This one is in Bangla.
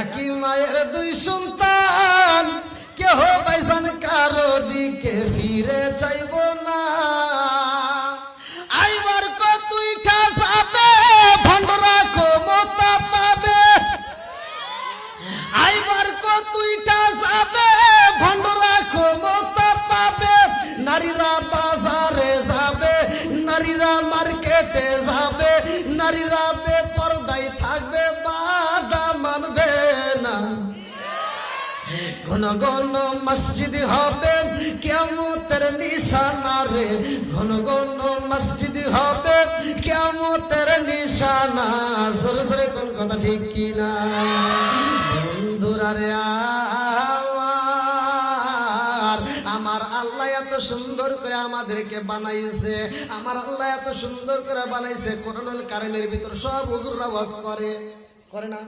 একই মায়ের দুই সন্তান, কেহ ভাইজান কারো দিকে ফিরে চাইব না। আইবার কতইটা যাবে ভণ্ডরা ক্ষমতা পাবে, আইবার কতইটা যাবে ভণ্ডরা ক্ষমতা পাবে। নারীরা বাজারে যাবে, নারীরা মার্কেটে যাবে, নারীরা বেপরদায় থাকবে, বাধা মানবে না। ঘন ঘন মসজিদ হবে কিয়ামতের নিশানা রে, ঘন ঘন মসজিদ হবে কিয়ামতের নিশানা। জোরে জোরে কোন কথা ঠিক কিনা বন্ধুরা রে আমার আল্লাহ এত সুন্দর করে আমাদেরকে বানাইছে, আমার আল্লাহ এত সুন্দর করে বানাইছে। কোরআনুল কারীমের ভিতর সব হুজুররা ওয়াজ করে না?